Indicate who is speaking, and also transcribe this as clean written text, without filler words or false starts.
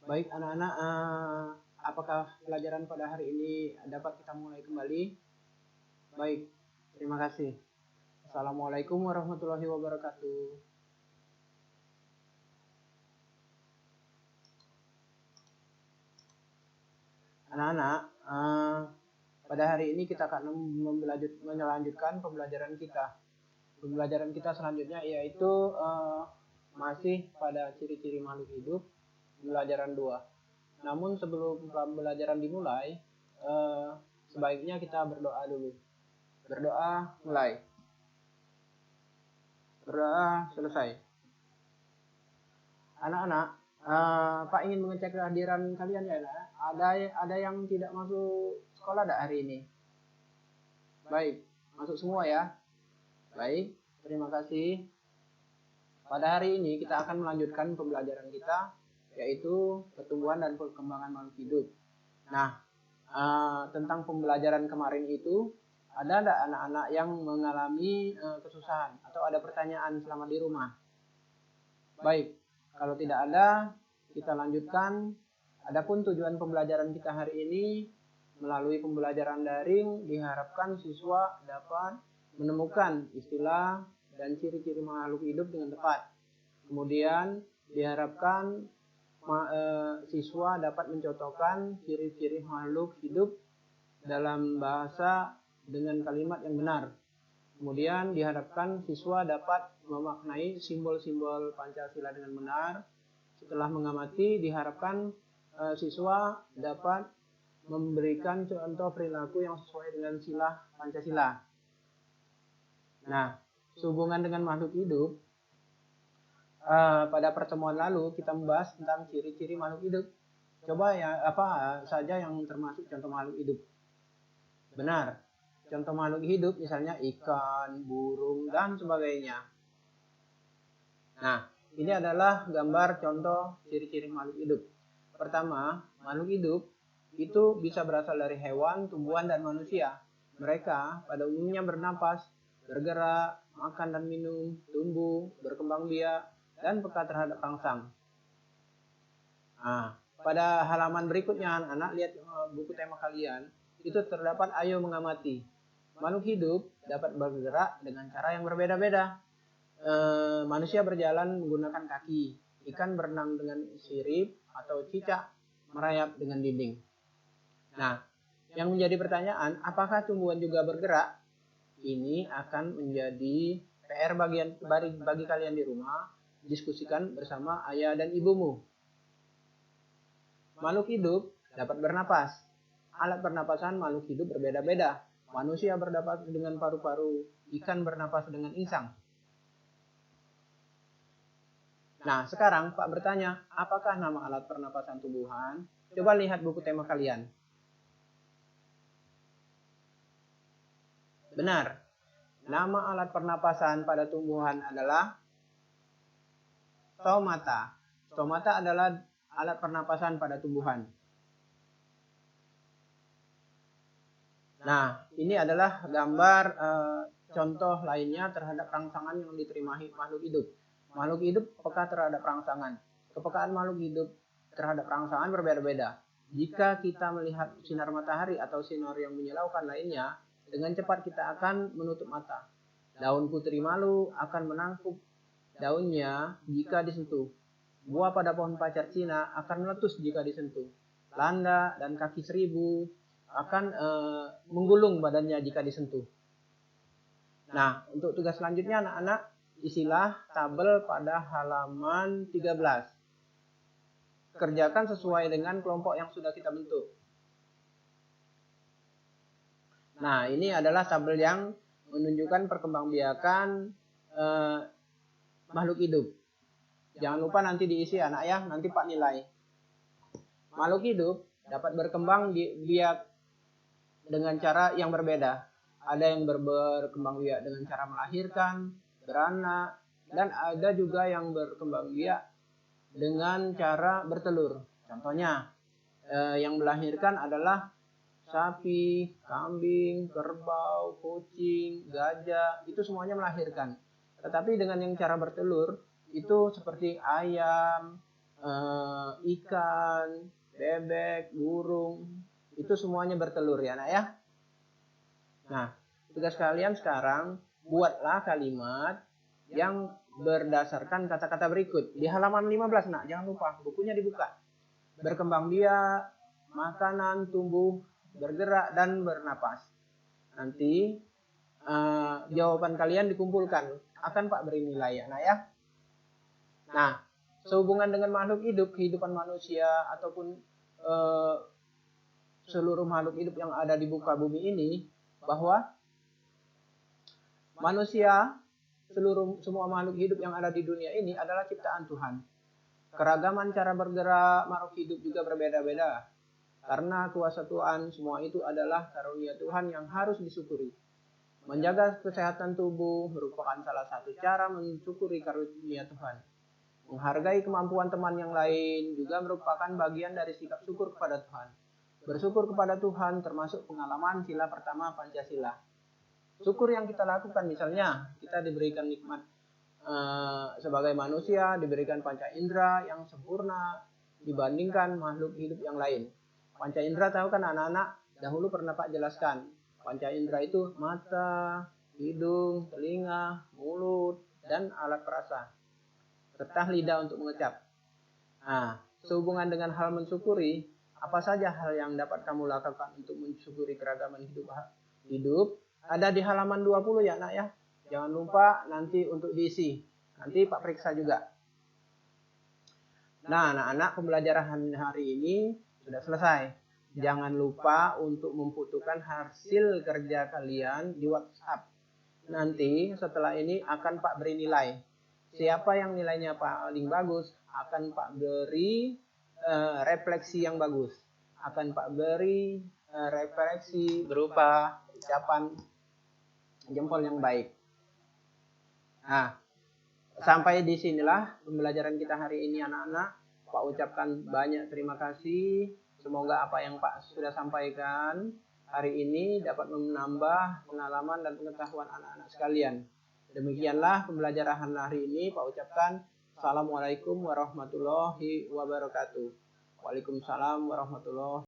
Speaker 1: Baik anak-anak, apakah pelajaran pada hari ini dapat kita mulai kembali? Baik, terima kasih. Assalamualaikum warahmatullahi wabarakatuh. Anak-anak, pada hari ini kita akan melanjutkan pembelajaran kita. Pembelajaran kita selanjutnya yaitu masih pada ciri-ciri makhluk hidup, pembelajaran 2. Namun sebelum pembelajaran dimulai, sebaiknya kita berdoa dulu. Berdoa mulai. Berdoa selesai. Anak-anak, Pak ingin mengecek kehadiran kalian ya, nak? Ada yang tidak masuk sekolah ada hari ini? Baik, masuk semua ya. Baik, terima kasih. Pada hari ini kita akan melanjutkan pembelajaran kita, yaitu pertumbuhan dan perkembangan makhluk hidup. Nah, tentang pembelajaran kemarin itu, ada anak-anak yang mengalami kesusahan atau ada pertanyaan selama di rumah? Baik, kalau tidak ada, kita lanjutkan. Adapun tujuan pembelajaran kita hari ini, melalui pembelajaran daring, diharapkan siswa dapat menemukan istilah dan ciri-ciri makhluk hidup dengan tepat. Kemudian diharapkan siswa dapat mencontohkan ciri-ciri makhluk hidup dalam bahasa dengan kalimat yang benar. Kemudian diharapkan siswa dapat memaknai simbol-simbol Pancasila dengan benar. Setelah mengamati, diharapkan siswa dapat memberikan contoh perilaku yang sesuai dengan sila Pancasila. Nah, sehubungan dengan makhluk hidup, pada pertemuan lalu kita membahas tentang ciri-ciri makhluk hidup. Coba ya, apa saja yang termasuk contoh makhluk hidup? Benar. Contoh makhluk hidup misalnya ikan, burung, dan sebagainya. Nah, ini adalah gambar contoh ciri-ciri makhluk hidup. Pertama, makhluk hidup itu bisa berasal dari hewan, tumbuhan, dan manusia. Mereka pada umumnya bernapas, bergerak, makan dan minum, tumbuh, berkembang biak, dan peka terhadap rangsang. Nah, pada halaman berikutnya, anak-anak lihat buku tema kalian, itu terdapat ayo mengamati. Makhluk hidup dapat bergerak dengan cara yang berbeda-beda. Manusia berjalan menggunakan kaki, ikan berenang dengan sirip, atau cicak merayap dengan dinding. Nah, yang menjadi pertanyaan, apakah tumbuhan juga bergerak? Ini akan menjadi PR bagi kalian di rumah, diskusikan bersama ayah dan ibumu. Makhluk hidup dapat bernapas. Alat pernapasan makhluk hidup berbeda-beda. Manusia bernapas dengan paru-paru, ikan bernapas dengan insang. Nah, sekarang Pak bertanya, apakah nama alat pernapasan tumbuhan? Coba lihat buku tema kalian. Benar, nama alat pernapasan pada tumbuhan adalah stomata. Stomata adalah alat pernapasan pada tumbuhan. Nah, ini adalah gambar contoh lainnya terhadap rangsangan yang diterima makhluk hidup. Makhluk hidup peka terhadap rangsangan. Kepekaan makhluk hidup terhadap rangsangan berbeda-beda. Jika kita melihat sinar matahari atau sinar yang menyilaukan lainnya, dengan cepat kita akan menutup mata. Daun putri malu akan menangkup daunnya jika disentuh. Buah pada pohon pacar Cina akan meletus jika disentuh. Landa dan kaki seribu akan menggulung badannya jika disentuh. Nah, untuk tugas selanjutnya anak-anak, isilah tabel pada halaman 13. Kerjakan sesuai dengan kelompok yang sudah kita bentuk. Nah, ini adalah tabel yang menunjukkan perkembangbiakan makhluk hidup. Jangan lupa nanti diisi anak ya, nanti Pak nilai. Makhluk hidup dapat berkembang biak dengan cara yang berbeda. Ada yang berkembang biak dengan cara melahirkan, beranak, dan ada juga yang berkembang biak dengan cara bertelur. Contohnya, yang melahirkan adalah sapi, kambing, kerbau, kucing, gajah, itu semuanya melahirkan. Tetapi dengan yang cara bertelur, itu seperti ayam, ikan, bebek, burung, itu semuanya bertelur ya nak ya. Nah, tugas kalian sekarang buatlah kalimat yang berdasarkan kata-kata berikut. Di halaman 15 nak, jangan lupa bukunya dibuka. Berkembang biak, makanan, tumbuh, bergerak, dan bernapas. Nanti jawaban kalian dikumpulkan. Akan Pak beri nilai ya nak ya. Nah, sehubungan dengan makhluk hidup, kehidupan manusia ataupun seluruh makhluk hidup yang ada di muka bumi ini, bahwa manusia, semua makhluk hidup yang ada di dunia ini adalah ciptaan Tuhan. Keragaman cara bergerak makhluk hidup juga berbeda-beda. Karena kuasa Tuhan, semua itu adalah karunia Tuhan yang harus disyukuri. Menjaga kesehatan tubuh merupakan salah satu cara mensyukuri karunia Tuhan. Menghargai kemampuan teman yang lain juga merupakan bagian dari sikap syukur kepada Tuhan. Bersyukur kepada Tuhan termasuk pengalaman sila pertama Pancasila. Syukur yang kita lakukan, misalnya kita diberikan nikmat sebagai manusia, diberikan panca indera yang sempurna dibandingkan makhluk hidup yang lain. Panca indera tahu kan anak-anak? Dahulu pernah Pak jelaskan. Panca indera itu mata, hidung, telinga, mulut, dan alat perasa, serta lidah untuk mengecap. Nah, sehubungan dengan hal mensyukuri, apa saja hal yang dapat kamu lakukan untuk mensyukuri keragaman hidup? Ada di halaman 20 ya nak ya. Jangan lupa nanti untuk diisi. Nanti Pak periksa juga. Nah anak-anak, pembelajaran hari ini sudah selesai. Jangan lupa untuk memfotokan hasil kerja kalian di WhatsApp. Nanti setelah ini akan Pak beri nilai. Siapa yang nilainya paling bagus akan Pak beri refleksi yang bagus. Akan Pak beri refleksi berupa ucapan jempol yang baik. Nah, sampai di sinilah pembelajaran kita hari ini anak-anak. Pak ucapkan banyak terima kasih. Semoga apa yang Pak sudah sampaikan hari ini dapat menambah pengalaman dan pengetahuan anak-anak sekalian. Demikianlah pembelajaran hari ini. Pak ucapkan Assalamualaikum warahmatullahi wabarakatuh. Waalaikumsalam warahmatullahi wabarakatuh.